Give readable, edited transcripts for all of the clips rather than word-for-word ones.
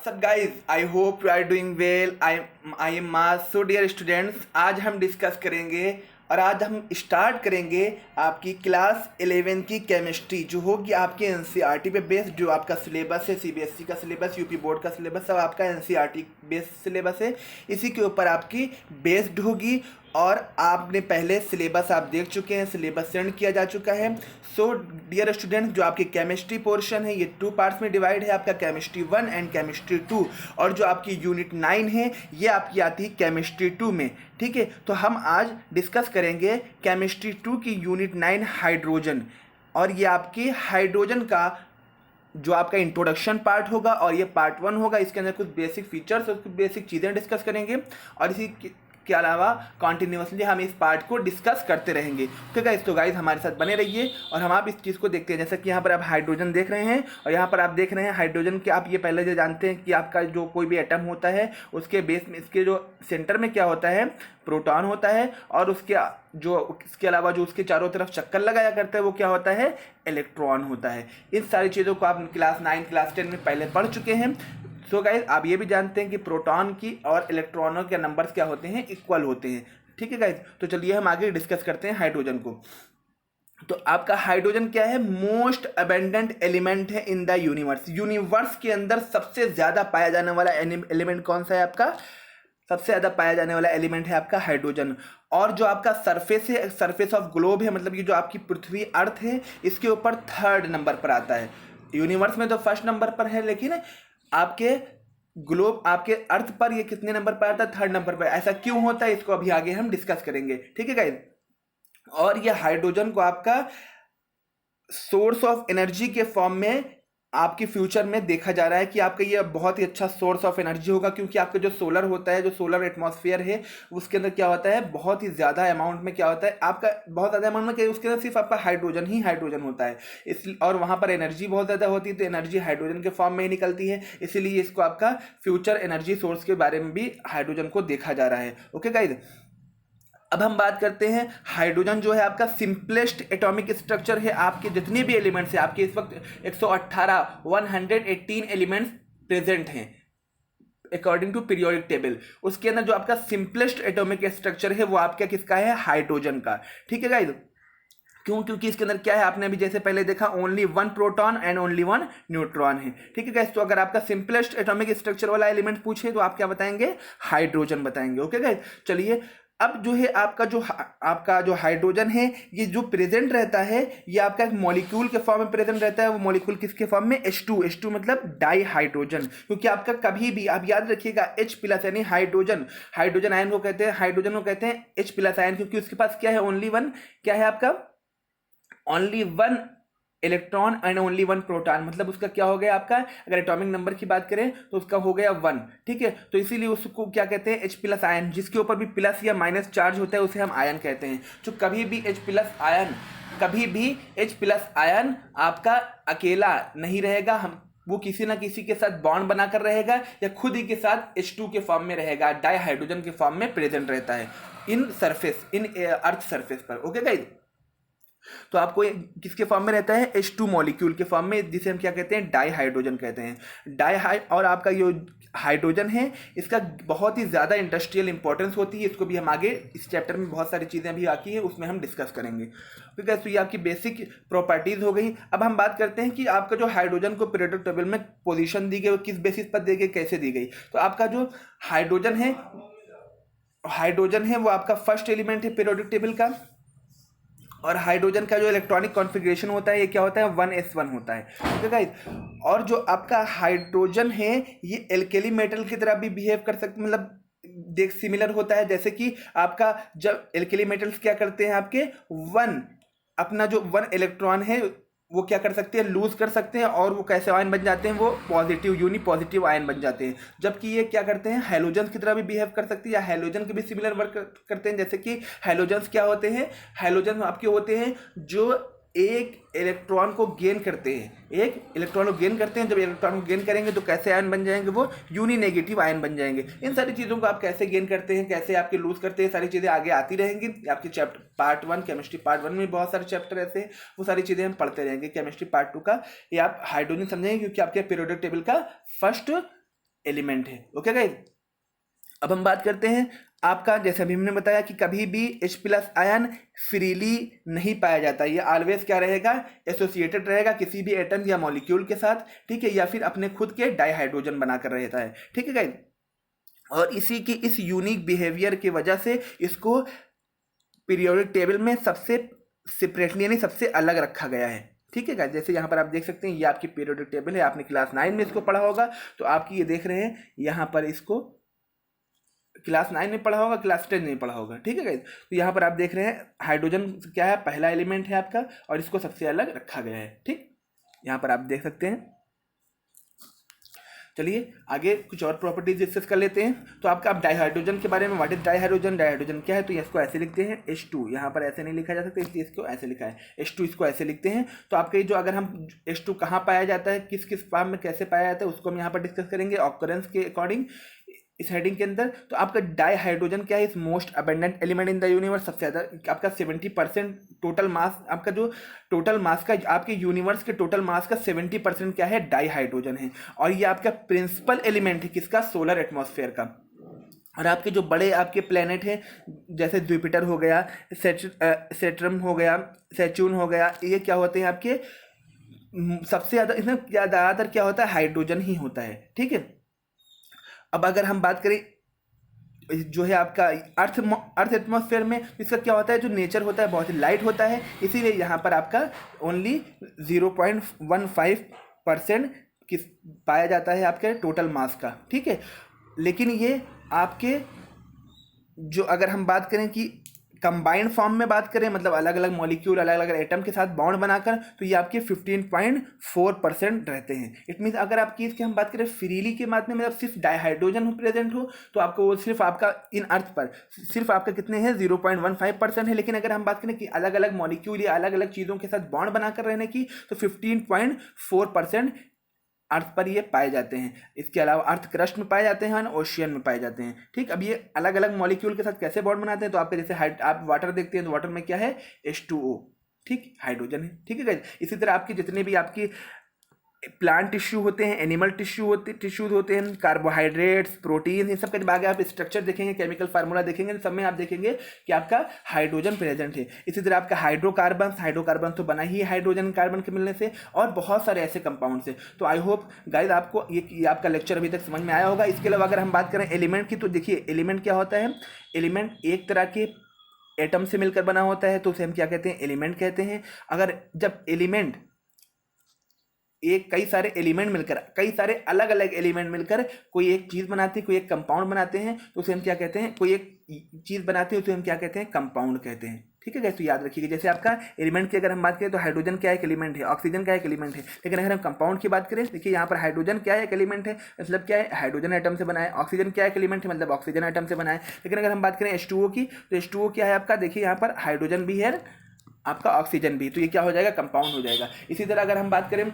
What's up guys? I hope you are doing well. I am Maz. So dear students, आज हम discuss करेंगे और आज हम स्टार्ट करेंगे आपकी क्लास 11 की केमिस्ट्री जो होगी आपके एनसीईआरटी पे बेस्ड। जो आपका सिलेबस है सीबीएसई का सिलेबस, यूपी बोर्ड का सिलेबस, सब आपका एनसीईआरटी बेस्ड सिलेबस है। इसी के ऊपर आपकी बेस्ड होगी और आपने पहले सिलेबस आप देख चुके हैं, सिलेबस सेंड किया जा चुका है। सो डियर स्टूडेंट, जो आपकी केमिस्ट्री पोर्शन है ये 2 पार्ट्स में डिवाइड है, आपका केमिस्ट्री 1 एंड केमिस्ट्री 2। और जो आपकी यूनिट 9 है ये आपकी आती है केमिस्ट्री 2 में। ठीक है, तो हम आज डिस्कस करेंगे केमिस्ट्री 2 की यूनिट 9 हाइड्रोजन। और ये आपकी हाइड्रोजन का जो आपका इंट्रोडक्शन पार्ट होगा और ये पार्ट 1 होगा। इसके अंदर कुछ बेसिक फीचर्स और कुछ बेसिक चीज़ें डिस्कस करेंगे और इसी के अलावा कॉन्टिन्यूसली हम इस पार्ट को डिस्कस करते रहेंगे। ओके गाइस, तो गाइस हमारे साथ बने रहिए और हम आप इस चीज़ को देखते हैं। जैसा कि यहाँ पर आप हाइड्रोजन देख रहे हैं और यहाँ पर आप देख रहे हैं हाइड्रोजन के, आप ये पहले जो जानते हैं कि आपका जो कोई भी एटम होता है उसके बेस में, इसके जो सेंटर में क्या होता है, प्रोटॉन होता है। और इसके अलावा जो उसके चारों तरफ चक्कर लगाया करता है वो क्या होता है, इलेक्ट्रॉन होता है। इन सारी चीज़ों को आप क्लास 9 क्लास 10 में पहले पढ़ चुके हैं। सो गाइस, आप ये भी जानते हैं कि प्रोटॉन की और इलेक्ट्रॉनों के नंबर्स क्या होते हैं, इक्वल होते हैं। ठीक है गाइस, तो चलिए हम आगे डिस्कस करते हैं हाइड्रोजन को। तो आपका हाइड्रोजन क्या है, मोस्ट अबेंडेंट एलिमेंट है इन द यूनिवर्स। यूनिवर्स के अंदर सबसे ज़्यादा पाया जाने वाला एलिमेंट कौन सा है आपका, सबसे ज़्यादा पाया जाने वाला एलिमेंट है आपका हाइड्रोजन। और जो आपका सरफेस है, सरफेस ऑफ ग्लोब है, मतलब ये जो आपकी पृथ्वी अर्थ है, इसके ऊपर 3rd नंबर पर आता है। यूनिवर्स में तो 1st नंबर पर है, लेकिन आपके ग्लोब, आपके अर्थ पर ये कितने नंबर पर आता है, 3rd नंबर पर। ऐसा क्यों होता है इसको अभी आगे हम डिस्कस करेंगे। ठीक है गाइस, और ये हाइड्रोजन को आपका सोर्स ऑफ एनर्जी के फॉर्म में आपके फ्यूचर में देखा जा रहा है कि आपका ये बहुत ही अच्छा सोर्स ऑफ एनर्जी होगा, क्योंकि आपका जो सोलर होता है, जो सोलर एटमॉस्फेयर है, उसके अंदर क्या होता है, बहुत ही ज़्यादा अमाउंट में क्या होता है आपका, बहुत ज़्यादा अमाउंट में क्या, उसके अंदर सिर्फ आपका हाइड्रोजन ही हाइड्रोजन होता है। और वहाँ पर एनर्जी बहुत ज़्यादा होती है, तो एनर्जी हाइड्रोजन के फॉर्म में ही निकलती है। इसीलिए इसको आपका फ्यूचर एनर्जी सोर्स के बारे में भी हाइड्रोजन को देखा जा रहा है। ओके गाइज, अब हम बात करते हैं हाइड्रोजन जो है आपका सिंपलेस्ट एटॉमिक स्ट्रक्चर है। आपके जितने भी एलिमेंट्स हैं, आपके इस वक्त 118 एलिमेंट्स प्रेजेंट हैं अकॉर्डिंग टू पीरियोडिक टेबल। उसके अंदर जो आपका सिंपलेस्ट एटॉमिक स्ट्रक्चर है वो आपका किसका है, हाइड्रोजन का। ठीक है गाइस, क्यों, क्योंकि इसके अंदर क्या है, आपने अभी जैसे पहले देखा, only 1 proton and only 1 neutron है। ठीक है गाइस, तो अगर आपका सिंपलेस्ट एटॉमिक स्ट्रक्चर वाला एलिमेंट पूछे तो आप क्या बताएंगे, हाइड्रोजन बताएंगे। ओके गाइस, चलिए अब जो है आपका जो हाइड्रोजन है ये जो प्रेजेंट रहता है, ये आपका एक मॉलिक्यूल के फॉर्म में प्रेजेंट रहता है। वो मॉलिक्यूल किसके फॉर्म में, H2 मतलब डाई हाइड्रोजन। क्योंकि आपका कभी भी आप याद रखिएगा H+ यानी हाइड्रोजन आयन को कहते हैं, हाइड्रोजन को कहते हैं H+ आयन, क्योंकि उसके पास क्या है, ओनली 1, क्या है आपका, only 1 electron and only 1 proton. मतलब उसका क्या हो गया आपका, अगर एटॉमिक नंबर की बात करें तो उसका हो गया 1। ठीक है, तो इसीलिए उसको क्या कहते हैं, H+ आयन। जिसके ऊपर भी प्लस या माइनस चार्ज होता है उसे हम आयन कहते हैं। जो कभी भी H+ आयन आपका अकेला नहीं रहेगा, वो किसी ना किसी के साथ बॉन्ड बनाकर रहेगा या खुद ही के साथ H2 के फॉर्म में रहेगा, डाई हाइड्रोजन के फॉर्म में प्रेजेंट रहता है इन अर्थ सरफेस पर। ओके गाइस, तो आपको किसके फॉर्म में रहता है, H2 मॉलिक्यूल के फॉर्म में, जिसे हम क्या कहते हैं, डाई हाइड्रोजन कहते हैं। और आपका जो हाइड्रोजन है इसका बहुत ही ज़्यादा इंडस्ट्रियल इंपॉर्टेंस होती है। इसको भी हम आगे इस चैप्टर में बहुत सारी चीज़ें अभी आती है उसमें हम डिस्कस करेंगे। ठीक है, तो ये आपकी बेसिक प्रॉपर्टीज़ हो गई। अब हम बात करते हैं कि आपका जो हाइड्रोजन को पीरियोडिक टेबल में पोजिशन दी गई वो किस बेसिस पर दी गई, कैसे दी गई। तो आपका जो हाइड्रोजन है वो आपका फर्स्ट एलिमेंट है पीरियोडिक टेबल का। और हाइड्रोजन का जो इलेक्ट्रॉनिक कॉन्फ़िगरेशन होता है ये क्या होता है, 1s1 होता है। ठीक है गाइस, और जो आपका हाइड्रोजन है ये एल्केली मेटल की तरह भी बिहेव कर सकते, मतलब सिमिलर होता है। जैसे कि आपका जब एल्केली मेटल्स क्या करते हैं, आपके अपना जो 1 इलेक्ट्रॉन है वो क्या कर सकते हैं, लूज कर सकते हैं, और वो कैसे आयन बन जाते हैं, वो पॉजिटिव यूनिपॉजिटिव आयन बन जाते हैं। जबकि ये क्या करते हैं, हैलोजन्स की तरह भी बिहेव कर सकते हैं या हैलोजन के भी सिमिलर वर्क करते हैं। जैसे कि हैलोजन्स क्या होते हैं, हैलोजन आपके होते हैं जो एक इलेक्ट्रॉन को गेन करते हैं, जब इलेक्ट्रॉन को गेन करेंगे तो कैसे आयन बन जाएंगे, वो यूनी नेगेटिव आयन बन जाएंगे। इन सारी चीज़ों को आप कैसे गेन करते हैं, कैसे आपके लूज करते हैं, सारी चीज़ें आगे आती रहेंगी आपके चैप्टर पार्ट 1 केमिस्ट्री पार्ट 1 में। बहुत सारे चैप्टर ऐसे हैं, वो सारी चीज़ें हम पढ़ते रहेंगे। केमिस्ट्री पार्ट 2 का ये आप हाइड्रोजन समझेंगे, क्योंकि आपके पीरियोडिक टेबल का फर्स्ट एलिमेंट है। ओके गाइस, अब हम बात करते हैं आपका, जैसे अभी हमने बताया कि कभी भी H+ आयन फ्रीली नहीं पाया जाता, ये ऑलवेज क्या रहेगा, एसोसिएटेड रहेगा किसी भी एटम या मॉलिक्यूल के साथ, ठीक है, या फिर अपने खुद के डाइहाइड्रोजन बनाकर रहता है, ठीक है गाइस। और इसी की इस यूनिक बिहेवियर की वजह से इसको पीरियोडिक टेबल में सबसे सेपरेटली यानी सबसे अलग रखा गया है, ठीक है गाइस। जैसे यहाँ पर आप देख सकते हैं ये आपकी पीरियोडिक टेबल है, आपने क्लास 9 में इसको पढ़ा होगा, तो आपकी ये देख रहे हैं यहाँ पर इसको क्लास 9 में पढ़ा होगा, क्लास 10 में पढ़ा होगा, ठीक है गाइस। तो यहाँ पर आप देख रहे हैं हाइड्रोजन क्या है, पहला एलिमेंट है आपका, और इसको सबसे अलग रखा गया है, ठीक, यहाँ पर आप देख सकते हैं। चलिए आगे कुछ और प्रॉपर्टीज डिस्कस कर लेते हैं। तो आपका आप डाइहाइड्रोजन के बारे में, व्हाट इज डाइहाइड्रोजन, डाइहाइड्रोजन क्या है, तो इसको ऐसे लिखते हैं H2, यहाँ पर ऐसे नहीं लिखा जा सकता इसलिए इसको ऐसे लिखा है H2, इसको ऐसे लिखते हैं। तो आपके जो अगर हम H2 कहाँ पाया जाता है, किस किस फॉर्म में कैसे पाया जाता है, उसको हम यहाँ पर डिस्कस करेंगे ऑकरेंस के अकॉर्डिंग इस हेडिंग के अंदर। तो आपका डाइहाइड्रोजन क्या है, is most abundant element in the universe, सबसे ज़्यादा आपका 70% टोटल मास, आपका जो टोटल मास का आपके यूनिवर्स के टोटल मास का 70% क्या है, डाइहाइड्रोजन है। और ये आपका प्रिंसिपल एलिमेंट है किसका, सोलर एटमॉस्फेयर का। और आपके जो बड़े आपके प्लेनेट हैं जैसे जुपिटर हो गया, सेट्रम हो गया, सेचून हो गया, ये क्या होते हैं आपके सबसे ज़्यादा, इसमें ज़्यादातर क्या होता है, हाइड्रोजन ही होता है, ठीक है। अब अगर हम बात करें जो है आपका अर्थ एटमॉस्फेयर में, इसका क्या होता है, जो नेचर होता है बहुत ही लाइट होता है, इसीलिए यहाँ पर आपका ओनली 0.15% किस पाया जाता है आपके टोटल मास का, ठीक है। लेकिन ये आपके जो अगर हम बात करें कि कंबाइंड फॉर्म में बात करें, मतलब अलग अलग मॉलिक्यूल अलग अलग एटम के साथ बॉन्ड बनाकर, तो ये आपके 15.4% रहते हैं। इट मीन्स अगर आपकी इसकी हम बात करें फ्रीली के माध्यम में, मतलब सिर्फ डाइहाइड्रोजन प्रेजेंट हो, तो आपको वो सिर्फ आपका इन अर्थ पर सिर्फ आपका कितने हैं, 0.15% है। लेकिन अगर हम बात करें कि अलग अलग मॉलिक्यूल या अलग अलग चीज़ों के साथ बॉन्ड बनाकर रहने की, तो 15.4% अर्थ पर ये पाए जाते हैं। इसके अलावा अर्थ क्रस्ट में पाए जाते हैं और ओशियन में पाए जाते हैं, ठीक। अब ये अलग अलग मॉलिक्यूल के साथ कैसे बॉन्ड बनाते हैं, तो आपके जैसे आप वाटर देखते हैं तो वाटर में क्या है, H2O, ठीक, हाइड्रोजन है, ठीक है गाइस। इसी तरह आपके जितने भी आपकी प्लांट टिश्यू होते हैं, एनिमल टिश्यूज होते हैं, कार्बोहाइड्रेट्स, प्रोटीन, इन सब के आगे आप स्ट्रक्चर देखेंगे, केमिकल फार्मूला देखेंगे, सब में आप देखेंगे कि आपका हाइड्रोजन प्रेजेंट है। इसी तरह आपका हाइड्रोकार्बन तो बना ही हाइड्रोजन कार्बन के मिलने से, और बहुत सारे ऐसे कंपाउंड से। तो आई होप गाइस आपको ये आपका लेक्चर अभी तक समझ में आया होगा। इसके अलावा अगर हम बात करें एलिमेंट की, तो देखिए एलिमेंट क्या होता है, एलिमेंट एक तरह के एटम से मिलकर बना होता है, तो उसे हम क्या कहते हैं, एलिमेंट कहते हैं। अगर जब एलिमेंट एक कई सारे एलिमेंट मिलकर, कई सारे अलग अलग एलिमेंट मिलकर कोई एक चीज़ बनाते हैं, कोई एक कंपाउंड बनाते हैं, तो उसे हम क्या कहते हैं, कोई एक चीज़ बनाते हैं उसे हम क्या कहते हैं, कंपाउंड कहते हैं, ठीक है गाइस। तो याद रखिएगा, जैसे आपका एलिमेंट की अगर हम बात करें तो हाइड्रोजन क्या एक एलिमेंट है, ऑक्सीजन क्या एक एलिमेंट है। लेकिन अगर हम कंपाउंड की बात करें, देखिए यहाँ पर हाइड्रोजन क्या है, एक एलिमेंट है, मतलब क्या है, हाइड्रोजन एटम से बना है। ऑक्सीजन क्या एक एलिमेंट है, मतलब ऑक्सीजन एटम से बना है। लेकिन अगर हम बात करें H2O की, तो H2O क्या है आपका, देखिए यहाँ पर हाइड्रोजन भी है, आपका ऑक्सीजन भी, तो ये क्या हो जाएगा, कंपाउंड हो जाएगा। इसी तरह अगर हम बात करें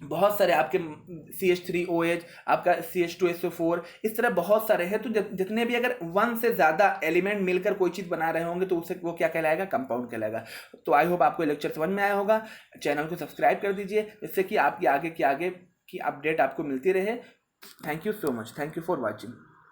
बहुत सारे आपके CH3OH, आपका CH2SO4, इस तरह बहुत सारे हैं। तो जितने भी अगर 1 से ज़्यादा एलिमेंट मिलकर कोई चीज़ बना रहे होंगे, तो उससे वो क्या कहलाएगा, कंपाउंड कहलाएगा। तो आई होप आपको लेक्चर समझ में आया होगा। चैनल को सब्सक्राइब कर दीजिए, जिससे कि आपकी आगे की अपडेट आपको मिलती रहे। Thank you so much, thank you for watching.